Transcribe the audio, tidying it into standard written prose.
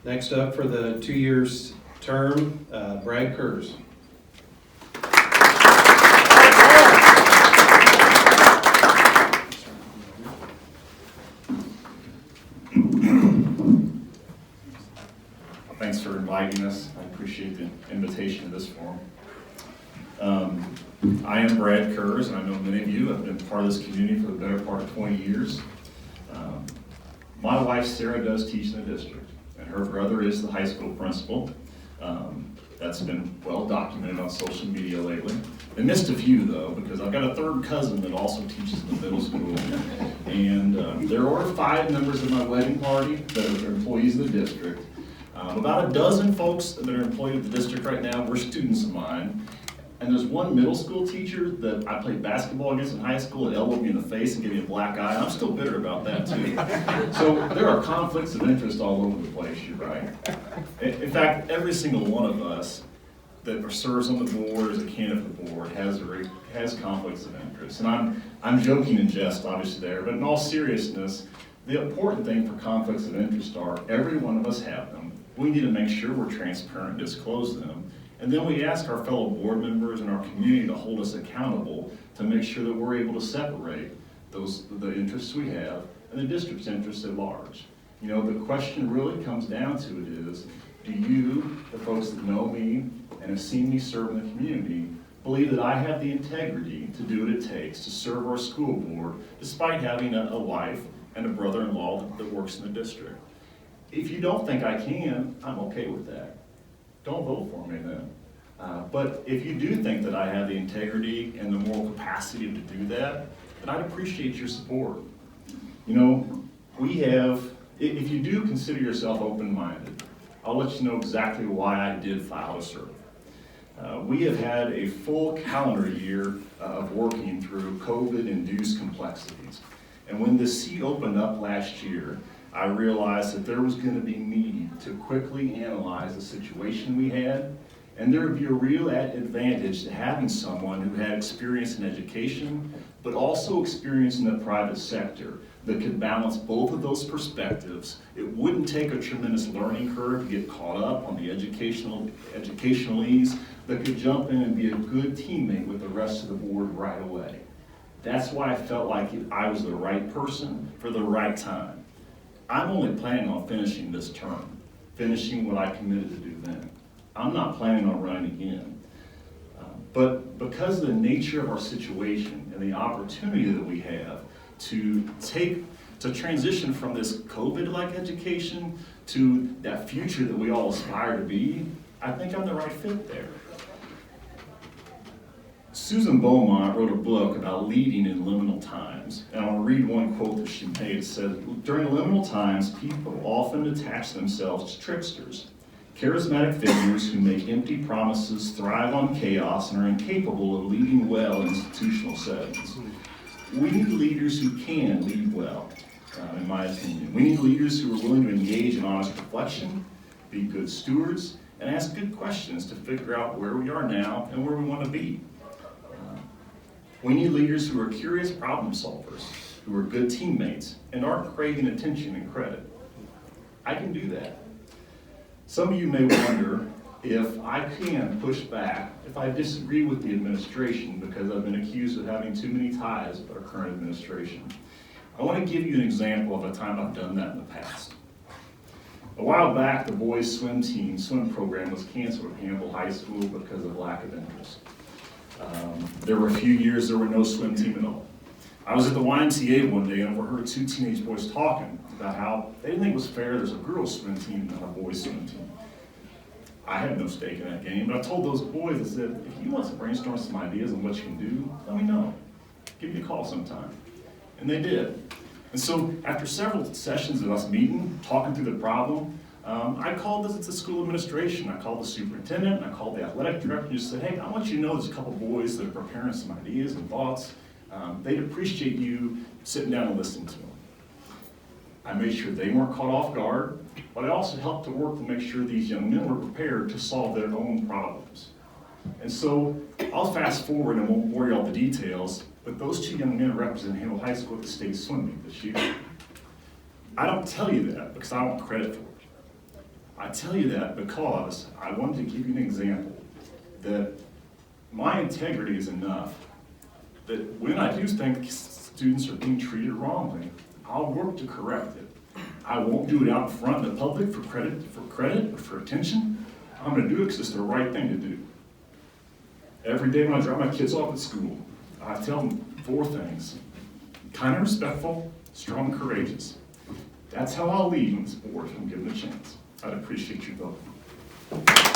Next up for the 2 years term, Brad Kurz. Thanks for inviting us. I appreciate the invitation to this forum. I am Brad Kurz, and I know many of you have been part of this community for the better part of 20 years. My wife, Sarah, does teach in the district, and her brother is the high school principal. That's been well documented on social media lately. They missed a few, though, because I've got a third cousin that also teaches in the middle school. And there are 5 members of my wedding party that are employees of the district. About a dozen folks that are employed at the district right now were students of mine. And there's one middle school teacher that I played basketball against in high school that elbowed me in the face and gave me a black eye. I'm still bitter about that too. So there are conflicts of interest all over the place, you're right. In fact, every single one of us that serves on the board, as a candidate for the board, has conflicts of interest. And I'm joking in jest, obviously, there, but in all seriousness, the important thing for conflicts of interest are every one of us have them. We need to make sure we're transparent and disclose them. And then we ask our fellow board members and our community to hold us accountable to make sure that we're able to separate the interests we have and the district's interests at large. You know, the question really comes down to it is, do you, the folks that know me and have seen me serve in the community, believe that I have the integrity to do what it takes to serve our school board despite having a wife and a brother-in-law that works in the district? If you don't think I can, I'm okay with that. Don't vote for me then. But if you do think that I have the integrity and the moral capacity to do that, then I'd appreciate your support. You know, if you do consider yourself open-minded, I'll let you know exactly why I did file to serve. We have had a full calendar year of working through COVID-induced complexities. And when the seat opened up last year, I realized that there was going to be need to quickly analyze the situation we had, and there would be a real advantage to having someone who had experience in education, but also experience in the private sector that could balance both of those perspectives. It wouldn't take a tremendous learning curve to get caught up on the educationalese, that could jump in and be a good teammate with the rest of the board right away. That's why I felt like I was the right person for the right time. I'm only planning on finishing this term, finishing what I committed to do then. I'm not planning on running again. But because of the nature of our situation and the opportunity that we have to transition from this COVID-like education to that future that we all aspire to be, I think I'm the right fit there. Susan Beaumont wrote a book about leading in liminal times, and I'll read one quote that she made. It says, "During liminal times, people often attach themselves to tricksters, charismatic figures who make empty promises, thrive on chaos, and are incapable of leading well in institutional settings. We need leaders who can lead well, in my opinion. We need leaders who are willing to engage in honest reflection, be good stewards, and ask good questions to figure out where we are now and where we want to be. We need leaders who are curious problem solvers, who are good teammates, and aren't craving attention and credit. I can do that. Some of you may wonder if I can push back, if I disagree with the administration because I've been accused of having too many ties with our current administration. I want to give you an example of a time I've done that in the past. A while back, the boys' swim program was canceled at Hannibal High School because of lack of interest. There were a few years there were no swim team at all. I was at the YMCA one day and overheard 2 teenage boys talking about how they didn't think it was fair there's a girls' swim team and not a boys' swim team. I had no stake in that game, but I told those boys, I said, if you want to brainstorm some ideas on what you can do, let me know. Give me a call sometime. And they did. And so after several sessions of us meeting, talking through the problem, I called the school administration, I called the superintendent, I called the athletic director, and just said, hey, I want you to know there's a couple boys that are preparing some ideas and thoughts. They'd appreciate you sitting down and listening to them. I made sure they weren't caught off guard, but I also helped to work to make sure these young men were prepared to solve their own problems. And so I'll fast forward and won't bore you all the details, but those 2 young men represent Hannibal High School at the state swim meet this year. I don't tell you that because I want credit for it. I tell you that because I wanted to give you an example that my integrity is enough that when I do think students are being treated wrongly, I'll work to correct it. I won't do it out in front of the public for credit, or for attention. I'm gonna do it because it's the right thing to do. Every day when I drop my kids off at school, I tell them 4 things. Kind and respectful, strong and courageous. That's how I'll lead on this board if I'm given a chance. I'd appreciate your vote.